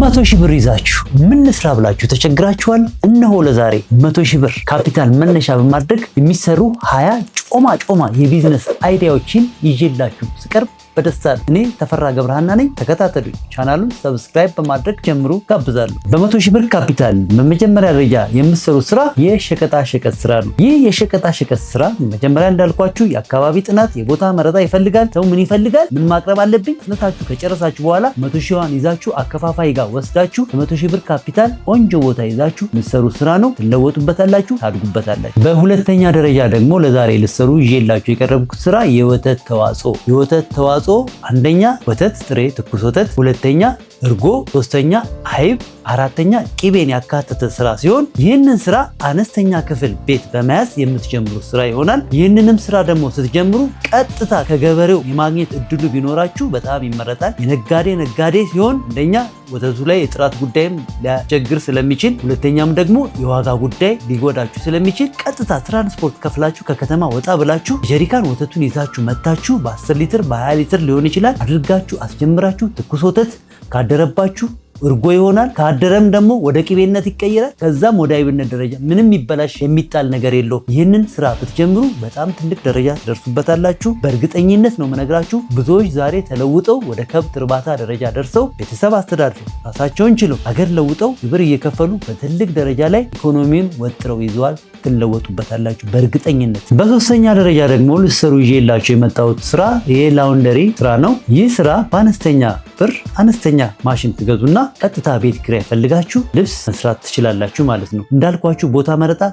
100 ሺህ ብር ይዛችሁ ምን ልስራ ብላችሁ ተቸግራችኋል? እነሆ ለዛሬ 100 ሺህ ብር ካፒታል መነሻ በማድረግ የሚሰሩ 20 ጮማ የቢዝነስ አይዲያዎችን ይዤላችሁ ስቀርብ በደስታ እኔ ተፈራ ገብረሃና ነኝ። ተከታተሉኝ። ቻናሉን ሰብስክራይብ በማድረግ ጀምሩ ጋብዛለሁ። በ100 ሺህ ብር ካፒታል በመጀመሪያ ደረጃ የምትሰሩት ስራ የሸቀጣ ሸቀጥ ስራ ነው። ይህ የሸቀጣ ሸቀጥ ስራ መጀመሪያ እንዳልኳችሁ የአካባቢ ጥናት፣ የቦታ መረጣ ይፈልጋል። ሰው ምን ይፈልጋል፣ ምን ማቅረብ አለብኝ ጥናታችሁ ከጨረሳችሁ በኋላ 100 ሺህዋን ይዛችሁ አከፋፋይ ጋር ወስዳችሁ በ100 ሺህ ብር ካፒታል ቆንጆ ቦታ ይዛችሁ የምትሰሩት ስራ ነው። ትለወጡበታላችሁ፣ ታድጉበታላችሁ። በሁለተኛ ደረጃ ደግሞ ለዛሬ ልትሰሩ ይዤላችሁ የቀረብኩት ስራ የወተት ተዋጽኦ። የወተት ተዋጽኦ አንደኛ ወተት ጥሬ ትኩስ ወተት፣ ሁለተኛ እርጎ፣ ሶስተኛ አይብ፣ አራተኛ ቅቤን ያካተተ ስራ ሲሆን ይህንን ስራ አነስተኛ ክፍል ቤት በመያዝ የምትጀምሩት ስራ ይሆናል። ይህንንም ስራ ደግሞ ስትጀምሩ ቀጥታ ከገበሬው የማግኘት እድሉ ቢኖራችሁ በጣም ይመረጣል። ነጋዴ ሲሆን አንደኛ ወተቱ ላይ የጥራት ጉዳይም ሊያስቸግር ስለሚችል፣ ሁለተኛም ደግሞ የዋጋ ጉዳይ ሊጎዳችሁ ስለሚችል ቀጥታ ትራንስፖርት ከፍላችሁ ከከተማ ወጣ ብላችሁ ጀሪካን ወተቱን ይዛችሁ መታችሁ በ10 ሊትር በ20 ሊትር ሊሆን ይችላል አድርጋችሁ አስጀምራችሁ ትኩስ ወተት ካደረባችሁ እርጎ ይሆናል። ካደረም ደግሞ ወደ ቅቤነት ይቀየራል። ከዛም ወደ አይብነት ደረጃ ምንም ይበላሽ የሚጣል ነገር የለውም። ይህንን ስራ ብትጀምሩ በጣም ትልቅ ደረጃ ትደርሱበታላችሁ። በእርግጠኝነት ነው መነግራችሁ። ብዙዎች ዛሬ ተለውጠው ወደ ከብት እርባታ ደረጃ ደርሰው ቤተሰብ አስተዳድረው ራሳቸውን ችለው ሀገር ለውጠው ግብር እየከፈሉ በትልቅ ደረጃ ላይ ኢኮኖሚን ወጥረው ይዘዋል። ትለወጡበታላችሁ በእርግጠኝነት። በሶስተኛ ደረጃ ደግሞ ልትሰሩ ይዤላችሁ የመጣሁት ስራ የላውንደሪ ስራ ነው። ይህ ስራ በአነስተኛ ብር አነስተኛ ማሽን ትገዙና ቀጥታ ቤት ኪራይ ፈልጋችሁ ልብስ መስራት ትችላላችሁ ማለት ነው። እንዳልኳችሁ ቦታ መረጣ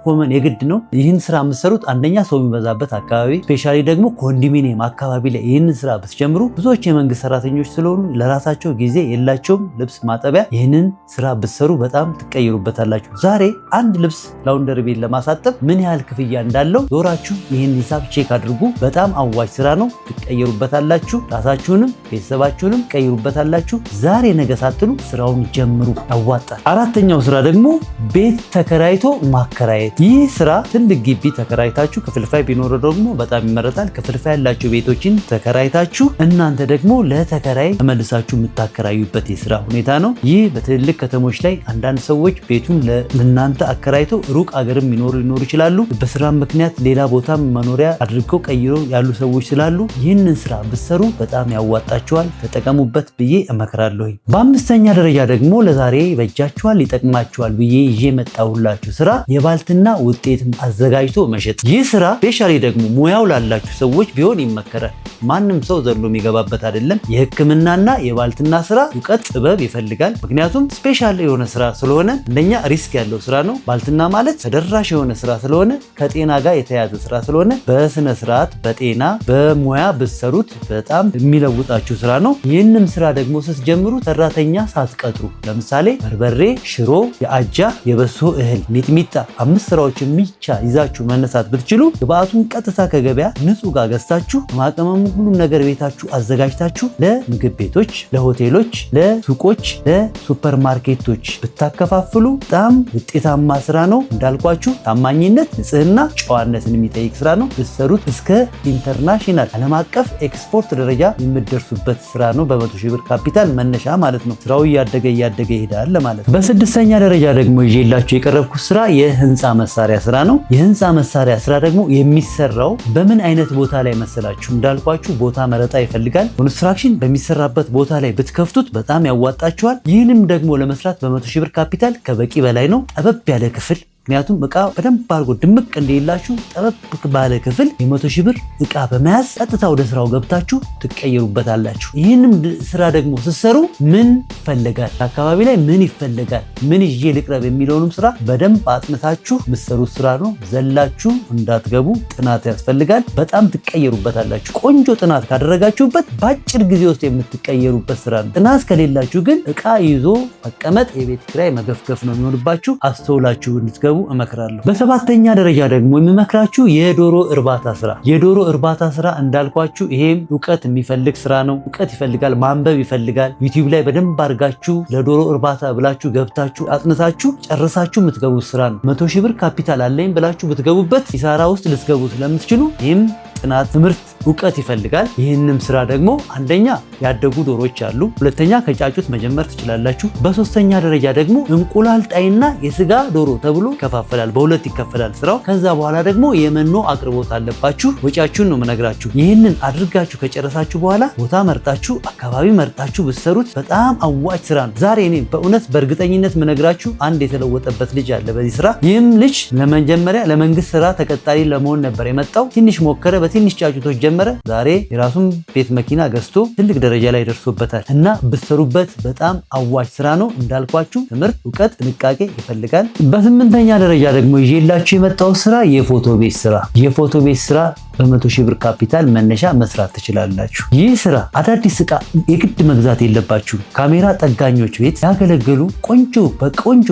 ኮመን የግድ ነው። ይህን ስራ የምትሰሩት አንደኛ ሰው የሚበዛበት አካባቢ፣ ስፔሻሊ ደግሞ ኮንዶሚኒየም አካባቢ ላይ ይህንን ስራ ብትጀምሩ ብዙዎች የመንግስት ሰራተኞች ስለሆኑ ለራሳቸው ጊዜ የላቸውም ልብስ ማጠቢያ። ይህንን ስራ ብትሰሩ በጣም ትቀይሩበታላችሁ። ዛሬ አንድ ልብስ ላውንደሪ ቤት ለማሳጠብ ምን ያህል ክፍያ እንዳለው ዞራችሁ ይህን ሂሳብ ቼክ አድርጉ። በጣም አዋጭ ስራ ነው። ትቀይሩበታላችሁ። ራሳችሁንም ቤተሰባችሁንም ትቀይሩበታላችሁ። ዛሬ ነገ ሳትሉ ስራውን ጀምሩ። ያዋጣል። አራተኛው ስራ ደግሞ ቤት ተከራይቶ ማከራየት። ይህ ስራ ትልቅ ግቢ ተከራይታችሁ ክፍልፋይ ቢኖረው ደግሞ በጣም ይመረጣል። ክፍልፋይ ያላችሁ ቤቶችን ተከራይታችሁ እናንተ ደግሞ ለተከራይ ተመልሳችሁ የምታከራዩበት የስራ ሁኔታ ነው። ይህ በትልቅ ከተሞች ላይ አንዳንድ ሰዎች ቤቱን ለእናንተ አከራይተው ሩቅ አገርም ሊኖሩ ይችላሉ። በስራ ምክንያት ሌላ ቦታ መኖሪያ አድርገው ቀይረው ያሉ ሰዎች ስላሉ ይህንን ስራ ብትሰሩ በጣም ያዋጣችኋል። ተጠቀሙበት ብዬ እመክራለሁ። በአምስተኛ ደረጃ ደግሞ ለዛሬ ይበጃችኋል ይጠቅማችኋል ብዬ ይዤ መጣሁላችሁ ስራ የባልትና ውጤት አዘጋጅቶ መሸጥ። ይህ ስራ ስፔሻሊ ደግሞ ሙያው ላላችሁ ሰዎች ቢሆን ይመከራል። ማንም ሰው ዘሎ የሚገባበት አይደለም። የሕክምናና የባልትና ስራ እውቀት ጥበብ ይፈልጋል። ምክንያቱም ስፔሻል የሆነ ስራ ስለሆነ አንደኛ ሪስክ ያለው ስራ ነው። ባልትና ማለት ተደራሽ የሆነ ስራ ስለሆነ ከጤና ጋር የተያያዘ ስራ ስለሆነ በስነ ስርዓት በጤና በሙያ ብትሰሩት በጣም የሚለውጣችሁ ስራ ነው። ይህንም ስራ ደግሞ ስትጀምሩ ሰራተኛ ሳትቀጥሩ ለምሳሌ በርበሬ፣ ሽሮ፣ የአጃ የበሶ እህል፣ ሚጥሚጣ 5 ስራዎችን ብቻ ይዛችሁ መነሳት ብትችሉ ግብአቱን ቀጥታ ከገበያ ንጹህ ጋር ገዝታችሁ ማቀመሙ ሁሉም ነገር ቤታችሁ አዘጋጅታችሁ ለምግብ ቤቶች፣ ለሆቴሎች፣ ለሱቆች፣ ለሱፐር ማርኬቶች ብታከፋፍሉ በጣም ውጤታማ ስራ ነው። እንዳልኳችሁ ታማኝነት፣ ንጽህና፣ ጨዋነትን የሚጠይቅ ስራ ነው። ብትሰሩት እስከ ኢንተርናሽናል ዓለም አቀፍ ኤክስፖርት ደረጃ የምትደርሱበት ስራ ነው። በ100 ሺህ ብር ካፒታል መነሻ ማለት ነው። ስራው እያደገ ይሄዳል ማለት ነው። በስድስተኛ ደረጃ ደግሞ ይዤላችሁ የቀረብኩት ስራ የህንፃ መሳሪያ ስራ ነው። የህንፃ መሳሪያ ስራ ደግሞ የሚሰራው በምን አይነት ቦታ ላይ መሰላችሁ? እንዳልኳችሁ ቦታ መረጣ ይፈልጋል። ኮንስትራክሽን በሚሰራበት ቦታ ላይ ብትከፍቱት በጣም ያዋጣችኋል። ይህንም ደግሞ ለመስራት በ100 ሺህ ብር ካፒታል ከበቂ በላይ ነው። ጠበብ ያለ ክፍል ምክንያቱም እቃ በደንብ አድርጎ ድምቅ እንደሌላችሁ ጠበቅ ባለ ክፍል የ100 ሺህ ብር እቃ በመያዝ ቀጥታ ወደ ስራው ገብታችሁ ትቀየሩበታላችሁ። ይህንም ስራ ደግሞ ስትሰሩ ምን ይፈልጋል፣ አካባቢ ላይ ምን ይፈልጋል፣ ምን ይዤ ልቅረብ የሚለውንም ስራ በደንብ አጥንታችሁ የምትሰሩት ስራ ነው። ዘላችሁ እንዳትገቡ ጥናት ያስፈልጋል። በጣም ትቀየሩበታላችሁ። ቆንጆ ጥናት ካደረጋችሁበት በአጭር ጊዜ ውስጥ የምትቀየሩበት ስራ ነው። ጥናት ከሌላችሁ ግን እቃ ይዞ መቀመጥ የቤት ኪራይ መገፍገፍ ነው የሚሆንባችሁ። አስተውላችሁ እንድትገቡ እመክራለሁ። በሰባተኛ ደረጃ ደግሞ የምመክራችሁ የዶሮ እርባታ ስራ። የዶሮ እርባታ ስራ እንዳልኳችሁ ይሄም እውቀት የሚፈልግ ስራ ነው። እውቀት ይፈልጋል፣ ማንበብ ይፈልጋል። ዩቲዩብ ላይ በደንብ አድርጋችሁ ለዶሮ እርባታ ብላችሁ ገብታችሁ አጥንታችሁ ጨርሳችሁ የምትገቡት ስራ ነው። 100 ሺህ ብር ካፒታል አለኝ ብላችሁ ብትገቡበት ኪሳራ ውስጥ ልትገቡ ስለምትችሉ ይህም ጥናት፣ ትምህርት፣ እውቀት ይፈልጋል። ይህንም ስራ ደግሞ አንደኛ ያደጉ ዶሮዎች አሉ፣ ሁለተኛ ከጫጩት መጀመር ትችላላችሁ። በሶስተኛ ደረጃ ደግሞ እንቁላል ጣይና የስጋ ዶሮ ተብሎ ይከፋፈላል፣ በሁለት ይከፈላል ስራው። ከዛ በኋላ ደግሞ የመኖ አቅርቦት አለባችሁ። ወጪያችሁን ነው የምነግራችሁ። ይህንን አድርጋችሁ ከጨረሳችሁ በኋላ ቦታ መርጣችሁ አካባቢ መርጣችሁ ብትሰሩት በጣም አዋጭ ስራ ነው። ዛሬ እኔ በእውነት በእርግጠኝነት የምነግራችሁ አንድ የተለወጠበት ልጅ አለ በዚህ ስራ። ይህም ልጅ ለመጀመሪያ ለመንግስት ስራ ተቀጣሪ ለመሆን ነበር የመጣው። ትንሽ ሞከረ፣ በትንሽ ጫጩቶች ጀመረ። ዛሬ የራሱን ቤት መኪና ገዝቶ ትልቅ ደረጃ ላይ ደርሶበታል። እና ብትሰሩበት በጣም አዋጭ ስራ ነው። እንዳልኳችሁ ትምህርት፣ እውቀት፣ ጥንቃቄ ይፈልጋል። በስምንተኛ ደረጃ ደግሞ ይዤላችሁ የመጣው ስራ የፎቶ ቤት ስራ። የፎቶ ቤት ስራ በ100,000 ብር ካፒታል መነሻ መስራት ትችላላችሁ። ይህ ስራ አዳዲስ እቃ የግድ መግዛት የለባችሁ። ካሜራ ጠጋኞች ቤት ያገለገሉ ቆንጆ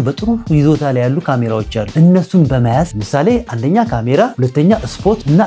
በጥሩ ይዞታ ላይ ያሉ ካሜራዎች አሉ። እነሱን በመያዝ ምሳሌ አንደኛ ካሜራ፣ ሁለተኛ ስፖት እና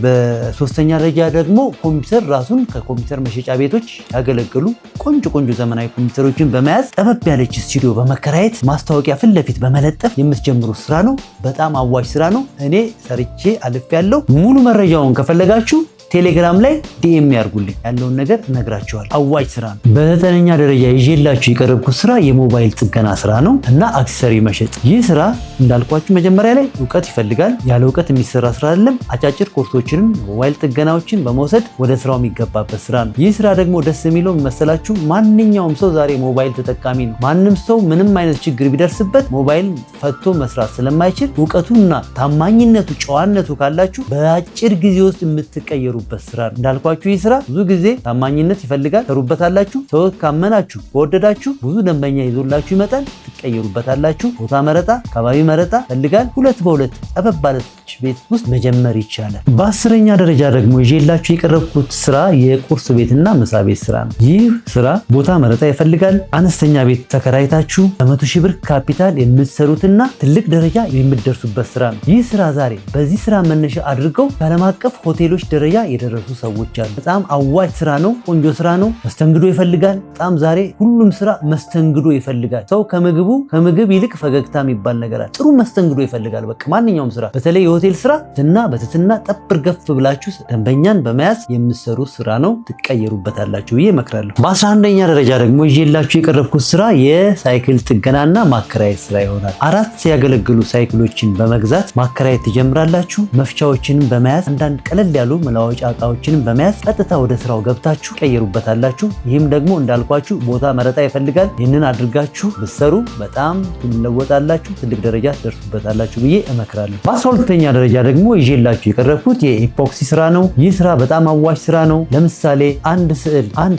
በሶስተኛ ደረጃ ደግሞ ኮምፒውተር፣ ራሱን ከኮምፒውተር መሸጫ ቤቶች ያገለገሉ ቆንጆ ዘመናዊ ኮምፒውተሮችን በመያዝ ጠበብ ያለች ስቱዲዮ በመከራየት ማስታወቂያ ፊት ለፊት በመለጠፍ የምትጀምሩት ስራ ነው። በጣም አዋጭ ስራ ነው። እኔ ሰርቼ አልፌያለሁ። ሙሉ መረጃውን ከፈለጋችሁ ቴሌግራም ላይ ዲኤም ያርጉልኝ፣ ያለውን ነገር እነግራችኋለሁ። አዋጭ ስራ ነው። በዘጠነኛ ደረጃ ይዤላችሁ የቀረብኩት ስራ የሞባይል ጥገና ስራ ነው እና አክሰሰሪ መሸጥ። ይህ ስራ እንዳልኳችሁ መጀመሪያ ላይ እውቀት ይፈልጋል። ያለ እውቀት የሚሰራ ስራ አይደለም። አጫጭር ኮርሶችንም ሞባይል ጥገናዎችን በመውሰድ ወደ ስራው የሚገባበት ስራ ነው። ይህ ስራ ደግሞ ደስ የሚለው መሰላችሁ፣ ማንኛውም ሰው ዛሬ ሞባይል ተጠቃሚ ነው። ማንም ሰው ምንም አይነት ችግር ቢደርስበት ሞባይል ፈቶ መስራት ስለማይችል እውቀቱና ታማኝነቱ፣ ጨዋነቱ ካላችሁ በአጭር ጊዜ ውስጥ የምትቀየሩ ስራ ነው። እንዳልኳችሁ ይህ ስራ ብዙ ጊዜ ታማኝነት ይፈልጋል። ተሩበታላችሁ። ሰው ካመናችሁ ከወደዳችሁ ብዙ ደንበኛ ይዞላችሁ ይመጣል። ትቀየሩበታላችሁ። ቦታ መረጣ፣ አካባቢ መረጣ ይፈልጋል። 2 በ2 ጠበብ ባለች ቤት ውስጥ መጀመር ይቻላል። በ10ኛ ደረጃ ደግሞ ይዤላችሁ የቀረብኩት ስራ የቁርስ ቤትና ምሳ ቤት ስራ ነው። ይህ ስራ ቦታ መረጣ ይፈልጋል። አነስተኛ ቤት ተከራይታችሁ በ100,000 ብር ካፒታል የምትሰሩትና ትልቅ ደረጃ የምትደርሱበት ስራ ነው። ይህ ስራ ዛሬ በዚህ ስራ መነሻ አድርገው ዓለም አቀፍ ሆቴሎች ደረጃ የደረሱ ሰዎች አሉ። በጣም አዋጭ ስራ ነው። ቆንጆ ስራ ነው። መስተንግዶ ይፈልጋል። በጣም ዛሬ ሁሉም ስራ መስተንግዶ ይፈልጋል። ሰው ከምግብ ይልቅ ፈገግታ የሚባል ነገር አለ። ጥሩ መስተንግዶ ይፈልጋል። በቃ ማንኛውም ስራ በተለይ የሆቴል ስራ በትህትና ጠብር ገፍ ብላችሁ ደንበኛን በመያዝ የምትሰሩ ስራ ነው። ትቀየሩበታላችሁ ብዬ እመክራለሁ። በ11ኛ ደረጃ ደግሞ ይዤላችሁ የቀረብኩት ስራ የሳይክል ጥገናና ማከራየት ስራ ይሆናል። 4 ያገለግሉ ሳይክሎችን በመግዛት ማከራየት ትጀምራላችሁ። መፍቻዎችን በመያዝ አንዳንድ ቀለል ያሉ መለዋወጫ እቃዎችንም በመያዝ ቀጥታ ወደ ስራው ገብታችሁ ቀየሩበታላችሁ። ይህም ደግሞ እንዳልኳችሁ ቦታ መረጣ ይፈልጋል። ይህንን አድርጋችሁ ብትሰሩ በጣም ትለወጣላችሁ፣ ትልቅ ደረጃ ትደርሱበታላችሁ ብዬ እመክራለሁ። በ12ኛ ደረጃ ደግሞ ይዤላችሁ የቀረብኩት የኢፖክሲ ስራ ነው። ይህ ስራ በጣም አዋጭ ስራ ነው። ለምሳሌ አንድ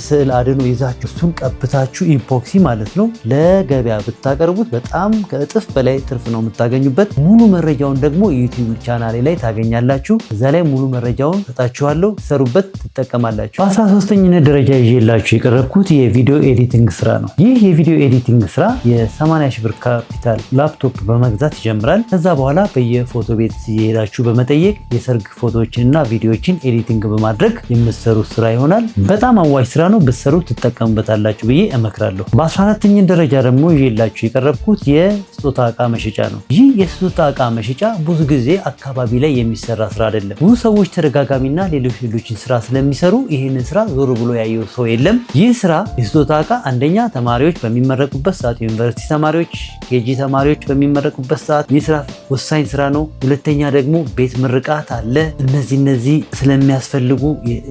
ስዕል አድኖ ይዛችሁ እሱን ቀብታችሁ ኢፖክሲ ማለት ነው ለገበያ ብታቀርቡት በጣም ከእጥፍ በላይ ትርፍ ነው የምታገኙበት። ሙሉ መረጃውን ደግሞ ዩቲዩብ ቻናሌ ላይ ታገኛላችሁ። እዛ ላይ ሙሉ መረጃውን ሰጣችኋለሁ። ሰሩበት፣ ትጠቀማላችሁ። በ13ኛ ደረጃ ይዤላችሁ የቀረብኩት የቪዲዮ ኤዲቲንግ ስራ ነው። ይህ የቪዲዮ ኤዲቲንግ ስራ የ80,000 ብር ካፒታል ላፕቶፕ በመግዛት ይጀምራል። ከዛ በኋላ በየፎቶ ቤት የሄዳችሁ በመጠየቅ የሰርግ ፎቶዎችንና ቪዲዮዎችን ኤዲቲንግ በማድረግ የምትሰሩት ስራ ይሆናል። በጣም አዋጭ ስራ ነው። ብትሰሩ ትጠቀሙበታላችሁ ብዬ እመክራለሁ። በ14ኛ ደረጃ ደግሞ ይዤላችሁ የቀረብኩት የስጦታ እቃ መሸጫ ነው። ይህ የስጦታ እቃ መሸጫ ብዙ ጊዜ አካባቢ ላይ የሚሰራ ስራ አይደለም። ብዙ ሰዎች ተደጋጋሚና ሌሎችን ስራ ስለሚሰሩ ይህንን ስራ ዞር ብሎ ያየው ሰው የለም። ይህ ስራ የስጦታ እቃ አንደኛ ተማሪዎች በሚመረቁበት ሰዓት፣ የዩኒቨርሲቲ ተማሪዎች፣ ኬጂ ተማሪዎች በሚመረቁበት ሰዓት ይህ ስራ ወሳኝ ስራ ነው። ሁለተኛ ደግሞ ቤት ምርቃት አለ። እነዚህ ስለሚያስፈልጉ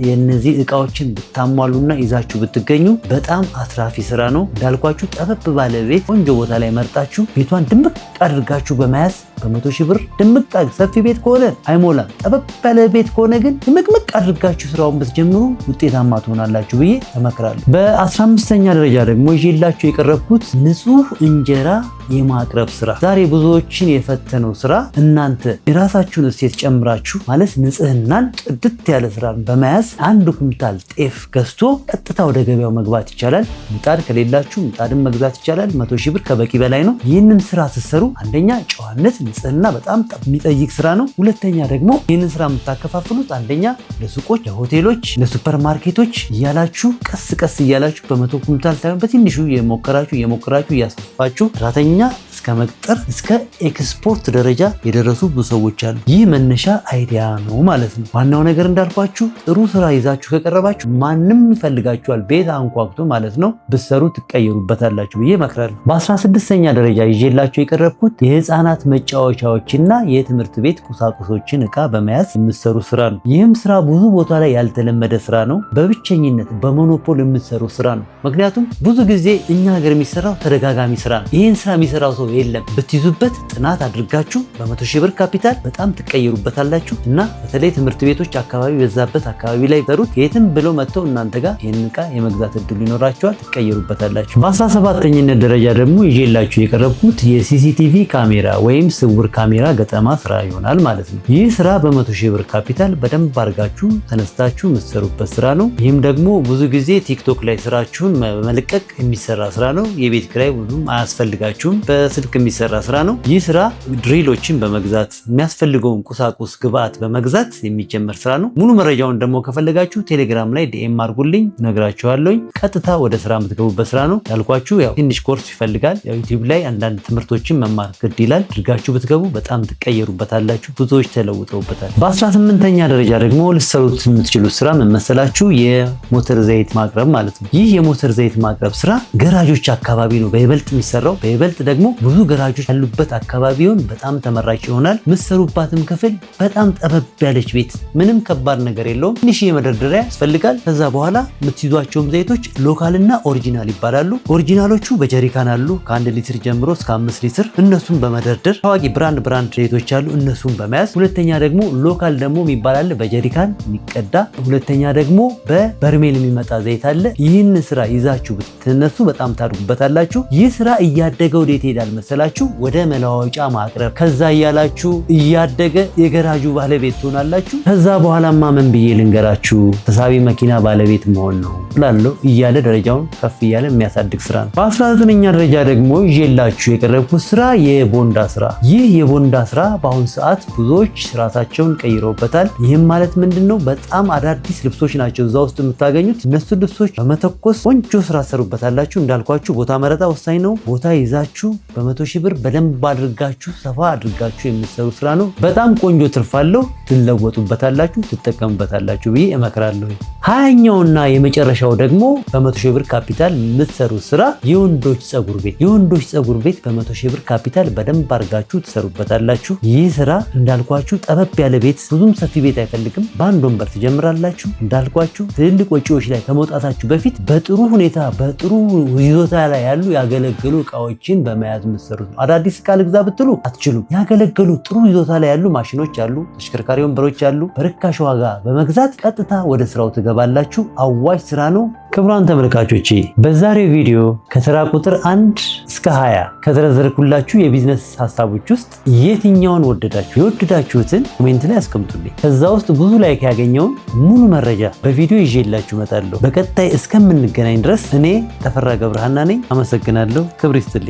የነዚህ እቃዎችን ብታሟሉና ይዛችሁ ብትገኙ በጣም አትራፊ ስራ ነው። እንዳልኳችሁ ጠበብ ባለ ቤት ቆንጆ ቦታ ላይ መርጣችሁ ቤቷን ድምቅ አድርጋችሁ በመያዝ በ100,000 ብር ድምቅ ሰፊ ቤት ከሆነ አይሞላም። ጠበብ ያለ ቤት ከሆነ ግን ድምቅምቅ አድርጋችሁ ስራውን ብትጀምሩ ውጤታማ ትሆናላችሁ ብዬ እመክራለሁ። በ15ኛ ደረጃ ደግሞ ይዤላችሁ የቀረብኩት ንጹህ እንጀራ የማቅረብ ስራ። ዛሬ ብዙዎችን የፈተነው ስራ እናንተ የራሳችሁን እሴት ጨምራችሁ ማለት ንጽህናን ጥድት ያለ ስራን በመያዝ 1 ኩንታል ጤፍ ገዝቶ ቀጥታ ወደ ገበያው መግባት ይቻላል። ምጣድ ከሌላችሁ ምጣድን መግዛት ይቻላል። 100,000 ብር ከበቂ በላይ ነው። ይህንን ስራ ስትሰሩ አንደኛ ጨዋነት፣ ንጽህና በጣም የሚጠይቅ ስራ ነው። ሁለተኛ ደግሞ ይህንን ስራ የምታከፋፍሉት አንደኛ ለሱቆች፣ ለሆቴሎች፣ ለሱፐር ማርኬቶች እያላችሁ ቀስ እያላችሁ በ100 ኩንታል ሳይሆን በትንሹ እየሞከራችሁ እያስፋፋችሁ ሰራተኛ እስከ እስከ መቅጠር እስከ ኤክስፖርት ደረጃ የደረሱ ብዙ ሰዎች አሉ። ይህ መነሻ አይዲያ ነው ማለት ነው። ዋናው ነገር እንዳልኳችሁ ጥሩ ስራ ይዛችሁ ከቀረባችሁ ማንም ይፈልጋችኋል፣ ቤት አንኳኩቶ ማለት ነው። ብትሰሩ ትቀየሩበታላችሁ ብዬ እመክራለሁ። በ16ኛ ደረጃ ይዤላችሁ የቀረብኩት የህፃናት መጫወቻዎችና የትምህርት ቤት ቁሳቁሶችን እቃ በመያዝ የምትሰሩ ስራ ነው። ይህም ስራ ብዙ ቦታ ላይ ያልተለመደ ስራ ነው። በብቸኝነት በሞኖፖል የምትሰሩ ስራ ነው። ምክንያቱም ብዙ ጊዜ እኛ ሀገር የሚሰራው ተደጋጋሚ ስራ ነው። ይህን ስራ የሚሰራው ሰው የለም። ብትይዙበት ጥናት አድርጋችሁ በ100,000 ብር ካፒታል በጣም ትቀየሩበታላችሁ እና በተለይ ትምህርት ቤቶች አካባቢ በዛበት አካባቢ ላይ ሰሩት የትም ብለው መጥተው እናንተ ጋር ይህን እቃ የመግዛት እድሉ ይኖራችኋል፣ ትቀየሩበታላችሁ። በ17ኝነት ደረጃ ደግሞ ይዤላችሁ የቀረብኩት የሲሲቲቪ ካሜራ ወይም ስውር ካሜራ ገጠማ ስራ ይሆናል ማለት ነው። ይህ ስራ በ100,000 ብር ካፒታል በደንብ አድርጋችሁ ተነስታችሁ የምትሰሩበት ስራ ነው። ይህም ደግሞ ብዙ ጊዜ ቲክቶክ ላይ ስራችሁን መለቀቅ የሚሰራ ስራ ነው። የቤት ኪራይ ብዙም አያስፈልጋችሁም። በስልክ የሚሰራ ስራ ነው። ይህ ስራ ድሪሎችን በመግዛት የሚያስፈልገውን ቁሳቁስ ግብአት በመግዛት የሚጀመር ስራ ነው። ሙሉ መረጃውን ደግሞ ከፈለጋችሁ ቴሌግራም ላይ ዲኤም አድርጉልኝ፣ ነግራችኋለሁኝ። ቀጥታ ወደ ስራ የምትገቡበት ስራ ነው። ያልኳችሁ ያው ትንሽ ኮርስ ይፈልጋል። ዩቲዩብ ላይ አንዳንድ ትምህርቶችን መማር ግድ ይላል። አድርጋችሁ ብትገቡ በጣም ትቀየሩበታላችሁ። ብዙዎች ተለውጠውበታል። በ18ኛ ደረጃ ደግሞ ልትሰሩት የምትችሉት ስራ ምን መሰላችሁ? የሞተር ዘይት ማቅረብ ማለት ነው። ይህ የሞተር ዘይት ማቅረብ ስራ ገራጆች አካባቢ ነው በይበልጥ የሚሰራው። በይበልጥ ደግሞ ብዙ ገራጆች ያሉበት አካባቢውን በጣም ተመራጭ ይሆናል። የምትሰሩባትም ክፍል በጣም ጠበብ ያለች ቤት፣ ምንም ከባድ ነገር የለውም። ትንሽ የመደርደሪያ ያስፈልጋል። ከዛ በኋላ የምትይዟቸውም ዘይቶች ሎካልና ኦሪጂናል ይባላሉ። ኦሪጂናሎቹ በጀሪካን አሉ ከ1 ሊትር ጀምሮ እስከ 5 ሊትር። እነሱን በመደርደር ታዋቂ ብራንድ ዘይቶች አሉ፣ እነሱን በመያዝ። ሁለተኛ ደግሞ ሎካል ደግሞ የሚባል አለ በጀሪካን የሚቀዳ። ሁለተኛ ደግሞ በበርሜል የሚመጣ ዘይት አለ። ይህን ስራ ይዛችሁ ብትነሱ በጣም ታድጉበታላችሁ። ይህ ስራ እያደገ ወዴት ይሄዳል መሰላችሁ? ወደ መለዋወጫ ማቅረብ። ከዛ እያላችሁ እያደገ የገራጁ ባለቤት ትሆናላችሁ። ከዛ በኋላማ ምን ብዬ ልንገራችሁ? ተሳቢ መኪና ባለቤት መሆን ነው ላለው እያለ ደረጃውን ከፍ እያለ የሚያሳድግ ስራ ነው። በ19ኛ ደረጃ ደግሞ ይዤላችሁ የቀረብኩት ስራ የቦንዳ ስራ። ይህ የቦንዳ ስራ በአሁኑ ሰዓት ብዙዎች ራሳቸውን ቀይረውበታል። ይህም ማለት ምንድነው? በጣም አዳዲስ ልብሶች ናቸው እዛ ውስጥ የምታገኙት። እነሱ ልብሶች በመተኮስ ቆንጆ ስራ ሰሩበታላችሁ። እንዳልኳችሁ ቦታ መረጣ ወሳኝ ነው። ቦታ ይዛችሁ በ100,000 ብር በደንብ አድርጋችሁ ሰፋ አድርጋችሁ የምትሰሩ ስራ ነው። በጣም ቆንጆ ትርፍ አለው። ትለወጡበታላችሁ፣ ትጠቀሙበታላችሁ ብዬ እመክራለሁ። 20ኛውና የመጨረሻው ደግሞ በ100,000 ብር ካፒታል የምትሰሩት ስራ የወንዶች ፀጉር ቤት። የወንዶች ፀጉር ቤት በ100,000 ብር ካፒታል በደንብ አድርጋችሁ ትሰሩበታላችሁ። ይህ ስራ እንዳልኳችሁ ጠበብ ያለ ቤት፣ ብዙም ሰፊ ቤት አይፈልግም። በአንድ ወንበር ትጀምራላችሁ። እንዳልኳችሁ ትልልቅ ወጪዎች ላይ ከመውጣታችሁ በፊት በጥሩ ሁኔታ በጥሩ ይዞታ ላይ ያሉ ያገለገሉ እቃዎችን በመያዝ የምትሰሩት ነው። አዳዲስ እቃ ልግዛ ብትሉ አትችሉም። ያገለገሉ ጥሩ ይዞታ ላይ ያሉ ማሽኖች አሉ፣ ተሽከርካሪ ወንበሮች አሉ። በርካሽ ዋጋ በመግዛት ቀጥታ ወደ ስራው ትገባላችሁ። አዋጭ ስራ ነው። ክቡራን ተመልካቾቼ በዛሬው ቪዲዮ ከተራ ቁጥር 1 እስከ 20 ከተዘረዘርኩላችሁ የቢዝነስ ሀሳቦች ውስጥ የትኛውን ወደዳችሁ? የወደዳችሁትን ኮሜንት ላይ አስቀምጡልኝ። ከዛ ውስጥ ብዙ ላይክ ያገኘውን ሙሉ መረጃ በቪዲዮ ይዤላችሁ እመጣለሁ። በቀጣይ እስከምንገናኝ ድረስ እኔ ተፈራ ገብረሃና ነኝ። አመሰግናለሁ። ክብር ይስጥልኝ።